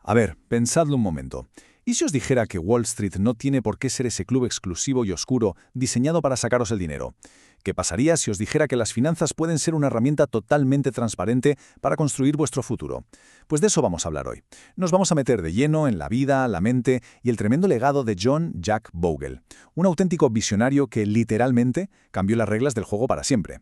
A ver, pensadlo un momento. ¿Y si os dijera que Wall Street no tiene por qué ser ese club exclusivo y oscuro diseñado para sacaros el dinero? ¿Qué pasaría si os dijera que las finanzas pueden ser una herramienta totalmente transparente para construir vuestro futuro? Pues de eso vamos a hablar hoy. Nos vamos a meter de lleno en la vida, la mente y el tremendo legado de John Jack Bogle, un auténtico visionario que literalmente cambió las reglas del juego para siempre.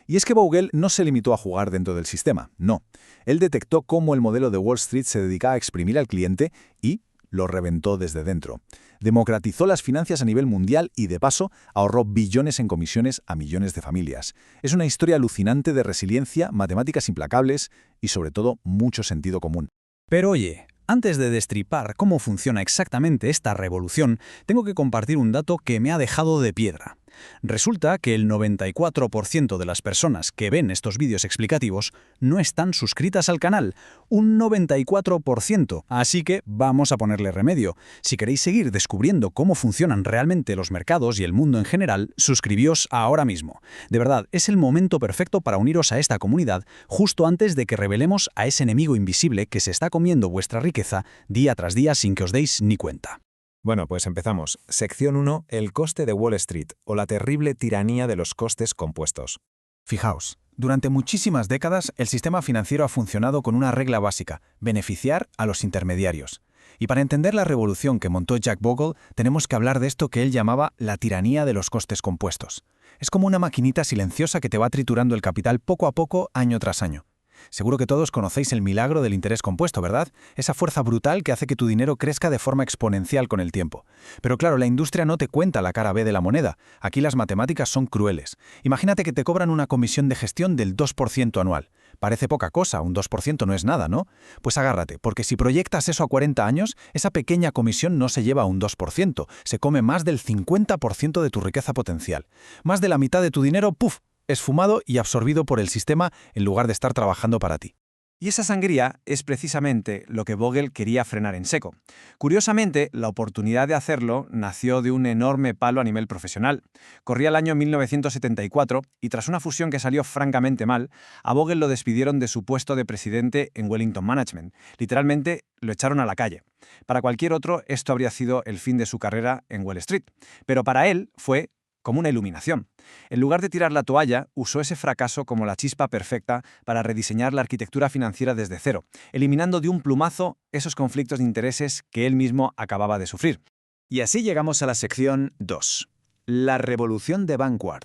Y es que Bogle no se limitó a jugar dentro del sistema, no. Él detectó cómo el modelo de Wall Street se dedicaba a exprimir al cliente y lo reventó desde dentro. Democratizó las finanzas a nivel mundial y, de paso, ahorró billones en comisiones a millones de familias. Es una historia alucinante de resiliencia, matemáticas implacables y, sobre todo, mucho sentido común. Pero oye, antes de destripar cómo funciona exactamente esta revolución, tengo que compartir un dato que me ha dejado de piedra. Resulta que el 94% de las personas que ven estos vídeos explicativos no están suscritas al canal. Un 94%. Así que vamos a ponerle remedio. Si queréis seguir descubriendo cómo funcionan realmente los mercados y el mundo en general, suscribíos ahora mismo. De verdad, es el momento perfecto para uniros a esta comunidad justo antes de que revelemos a ese enemigo invisible que se está comiendo vuestra riqueza día tras día sin que os deis ni cuenta. Bueno, pues empezamos. Sección 1, el coste de Wall Street, o la terrible tiranía de los costes compuestos. Fijaos, durante muchísimas décadas el sistema financiero ha funcionado con una regla básica: beneficiar a los intermediarios. Y para entender la revolución que montó Jack Bogle, tenemos que hablar de esto que él llamaba la tiranía de los costes compuestos. Es como una maquinita silenciosa que te va triturando el capital poco a poco, año tras año. Seguro que todos conocéis el milagro del interés compuesto, ¿verdad? Esa fuerza brutal que hace que tu dinero crezca de forma exponencial con el tiempo. Pero claro, la industria no te cuenta la cara B de la moneda. Aquí las matemáticas son crueles. Imagínate que te cobran una comisión de gestión del 2% anual. Parece poca cosa, un 2% no es nada, ¿no? Pues agárrate, porque si proyectas eso a 40 años, esa pequeña comisión no se lleva a un 2%, se come más del 50% de tu riqueza potencial. Más de la mitad de tu dinero, ¡puf!, esfumado y absorbido por el sistema en lugar de estar trabajando para ti. Y esa sangría es precisamente lo que Bogle quería frenar en seco. Curiosamente, la oportunidad de hacerlo nació de un enorme palo a nivel profesional. Corría el año 1974 y tras una fusión que salió francamente mal, a Bogle lo despidieron de su puesto de presidente en Wellington Management. Literalmente lo echaron a la calle. Para cualquier otro, esto habría sido el fin de su carrera en Wall Street. Pero para él fue como una iluminación. En lugar de tirar la toalla, usó ese fracaso como la chispa perfecta para rediseñar la arquitectura financiera desde cero, eliminando de un plumazo esos conflictos de intereses que él mismo acababa de sufrir. Y así llegamos a la sección 2. La revolución de Vanguard.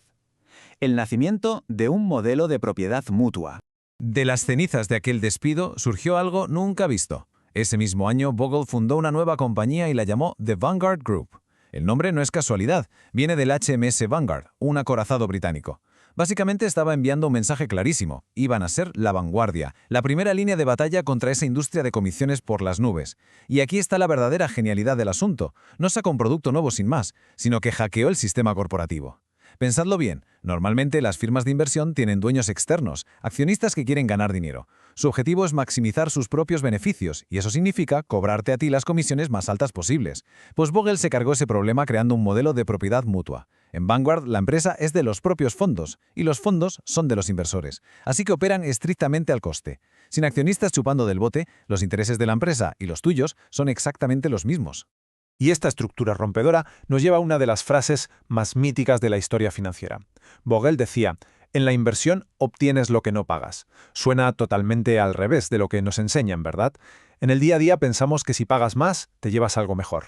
El nacimiento de un modelo de propiedad mutua. De las cenizas de aquel despido surgió algo nunca visto. Ese mismo año, Bogle fundó una nueva compañía y la llamó The Vanguard Group. El nombre no es casualidad, viene del HMS Vanguard, un acorazado británico. Básicamente estaba enviando un mensaje clarísimo: iban a ser la vanguardia, la primera línea de batalla contra esa industria de comisiones por las nubes. Y aquí está la verdadera genialidad del asunto. No sacó un producto nuevo sin más, sino que hackeó el sistema corporativo. Pensadlo bien, normalmente las firmas de inversión tienen dueños externos, accionistas que quieren ganar dinero. Su objetivo es maximizar sus propios beneficios, y eso significa cobrarte a ti las comisiones más altas posibles. Pues Bogle se cargó ese problema creando un modelo de propiedad mutua. En Vanguard, la empresa es de los propios fondos, y los fondos son de los inversores, así que operan estrictamente al coste. Sin accionistas chupando del bote, los intereses de la empresa y los tuyos son exactamente los mismos. Y esta estructura rompedora nos lleva a una de las frases más míticas de la historia financiera. Bogle decía: en la inversión obtienes lo que no pagas. Suena totalmente al revés de lo que nos enseñan, ¿verdad? En el día a día pensamos que si pagas más, te llevas algo mejor.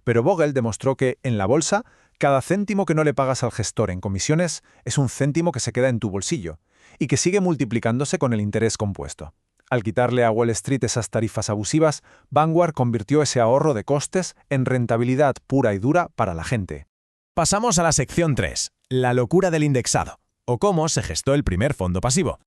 Pero Bogle demostró que, en la bolsa, cada céntimo que no le pagas al gestor en comisiones es un céntimo que se queda en tu bolsillo y que sigue multiplicándose con el interés compuesto. Al quitarle a Wall Street esas tarifas abusivas, Vanguard convirtió ese ahorro de costes en rentabilidad pura y dura para la gente. Pasamos a la sección 3, la locura del indexado, o cómo se gestó el primer fondo pasivo.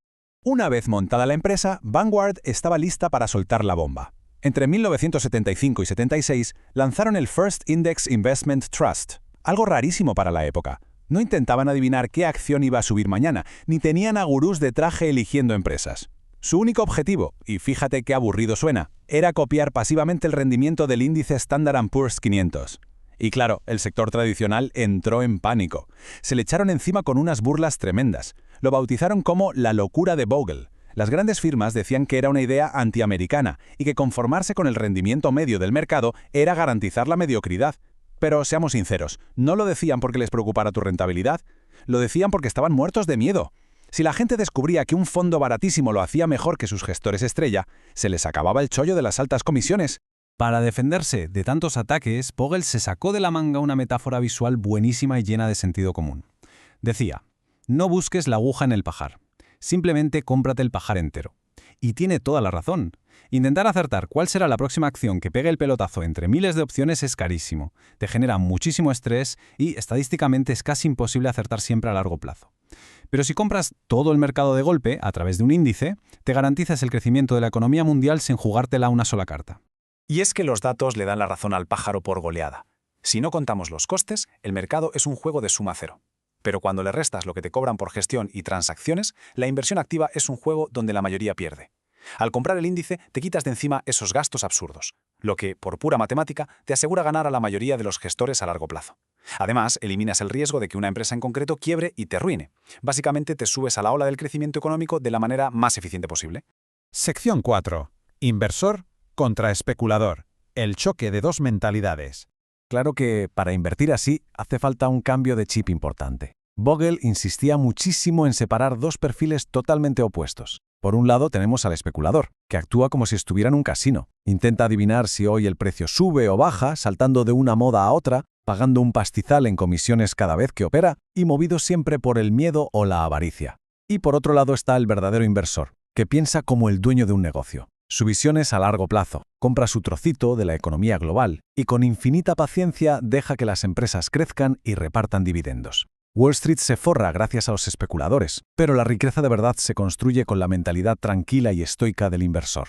Una vez montada la empresa, Vanguard estaba lista para soltar la bomba. Entre 1975 y 76 lanzaron el First Index Investment Trust, algo rarísimo para la época. No intentaban adivinar qué acción iba a subir mañana, ni tenían a gurús de traje eligiendo empresas. Su único objetivo, y fíjate qué aburrido suena, era copiar pasivamente el rendimiento del índice Standard & Poor's 500. Y claro, el sector tradicional entró en pánico. Se le echaron encima con unas burlas tremendas. Lo bautizaron como la locura de Bogle. Las grandes firmas decían que era una idea antiamericana y que conformarse con el rendimiento medio del mercado era garantizar la mediocridad. Pero seamos sinceros, no lo decían porque les preocupara tu rentabilidad, lo decían porque estaban muertos de miedo. Si la gente descubría que un fondo baratísimo lo hacía mejor que sus gestores estrella, se les acababa el chollo de las altas comisiones. Para defenderse de tantos ataques, Bogle se sacó de la manga una metáfora visual buenísima y llena de sentido común. Decía, no busques la aguja en el pajar, simplemente cómprate el pajar entero. Y tiene toda la razón. Intentar acertar cuál será la próxima acción que pegue el pelotazo entre miles de opciones es carísimo, te genera muchísimo estrés y estadísticamente es casi imposible acertar siempre a largo plazo. Pero si compras todo el mercado de golpe a través de un índice, te garantizas el crecimiento de la economía mundial sin jugártela una sola carta. Y es que los datos le dan la razón al pájaro por goleada. Si no contamos los costes, el mercado es un juego de suma cero. Pero cuando le restas lo que te cobran por gestión y transacciones, la inversión activa es un juego donde la mayoría pierde. Al comprar el índice, te quitas de encima esos gastos absurdos, lo que, por pura matemática, te asegura ganar a la mayoría de los gestores a largo plazo. Además, eliminas el riesgo de que una empresa en concreto quiebre y te arruine. Básicamente, te subes a la ola del crecimiento económico de la manera más eficiente posible. Sección 4. Inversor contra especulador. El choque de dos mentalidades. Claro que, para invertir así, hace falta un cambio de chip importante. Bogle insistía muchísimo en separar dos perfiles totalmente opuestos. Por un lado tenemos al especulador, que actúa como si estuviera en un casino. Intenta adivinar si hoy el precio sube o baja, saltando de una moda a otra, pagando un pastizal en comisiones cada vez que opera y movido siempre por el miedo o la avaricia. Y por otro lado está el verdadero inversor, que piensa como el dueño de un negocio. Su visión es a largo plazo, compra su trocito de la economía global y con infinita paciencia deja que las empresas crezcan y repartan dividendos. Wall Street se forra gracias a los especuladores, pero la riqueza de verdad se construye con la mentalidad tranquila y estoica del inversor.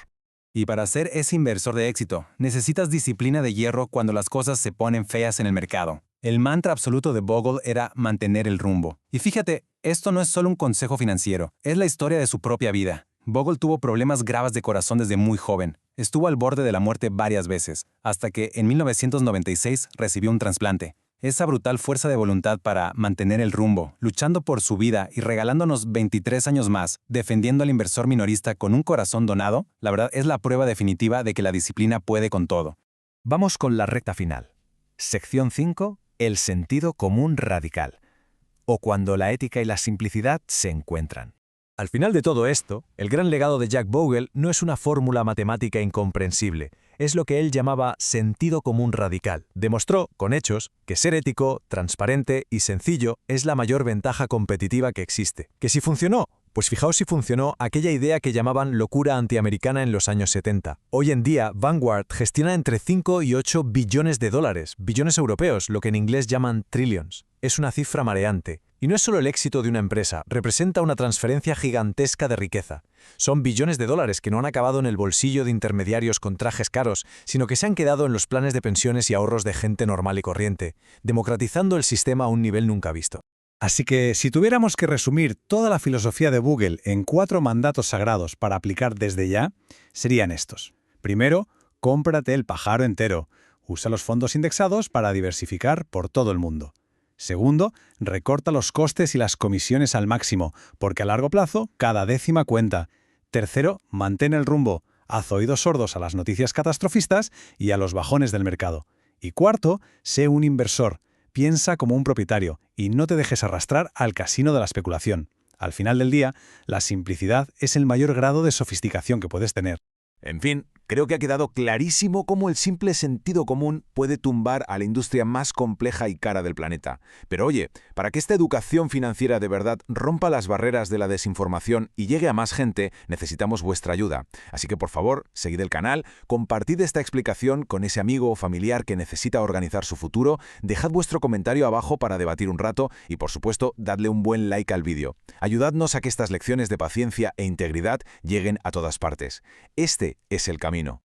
Y para ser ese inversor de éxito, necesitas disciplina de hierro cuando las cosas se ponen feas en el mercado. El mantra absoluto de Bogle era mantener el rumbo. Y fíjate, esto no es solo un consejo financiero, es la historia de su propia vida. Bogle tuvo problemas graves de corazón desde muy joven. Estuvo al borde de la muerte varias veces, hasta que en 1996 recibió un trasplante. Esa brutal fuerza de voluntad para mantener el rumbo, luchando por su vida y regalándonos 23 años más, defendiendo al inversor minorista con un corazón donado, la verdad es la prueba definitiva de que la disciplina puede con todo. Vamos con la recta final. Sección 5. El sentido común radical. O cuando la ética y la simplicidad se encuentran. Al final de todo esto, el gran legado de Jack Bogle no es una fórmula matemática incomprensible, es lo que él llamaba sentido común radical. Demostró, con hechos, que ser ético, transparente y sencillo es la mayor ventaja competitiva que existe. ¿Que si funcionó? Pues fijaos si funcionó aquella idea que llamaban locura antiamericana en los años 70. Hoy en día, Vanguard gestiona entre 5 y 8 billones de dólares, billones europeos, lo que en inglés llaman trillions. Es una cifra mareante. Y no es solo el éxito de una empresa, representa una transferencia gigantesca de riqueza. Son billones de dólares que no han acabado en el bolsillo de intermediarios con trajes caros, sino que se han quedado en los planes de pensiones y ahorros de gente normal y corriente, democratizando el sistema a un nivel nunca visto. Así que, si tuviéramos que resumir toda la filosofía de Bogle en 4 mandatos sagrados para aplicar desde ya, serían estos. Primero, cómprate el pájaro entero. Usa los fondos indexados para diversificar por todo el mundo. Segundo, recorta los costes y las comisiones al máximo, porque a largo plazo cada décima cuenta. Tercero, mantén el rumbo. Haz oídos sordos a las noticias catastrofistas y a los bajones del mercado. Y cuarto, sé un inversor. Piensa como un propietario y no te dejes arrastrar al casino de la especulación. Al final del día, la simplicidad es el mayor grado de sofisticación que puedes tener. En fin, creo que ha quedado clarísimo cómo el simple sentido común puede tumbar a la industria más compleja y cara del planeta. Pero oye, para que esta educación financiera de verdad rompa las barreras de la desinformación y llegue a más gente, necesitamos vuestra ayuda. Así que por favor, seguid el canal, compartid esta explicación con ese amigo o familiar que necesita organizar su futuro, dejad vuestro comentario abajo para debatir un rato y por supuesto, dadle un buen like al vídeo. Ayudadnos a que estas lecciones de paciencia e integridad lleguen a todas partes. Este es el camino.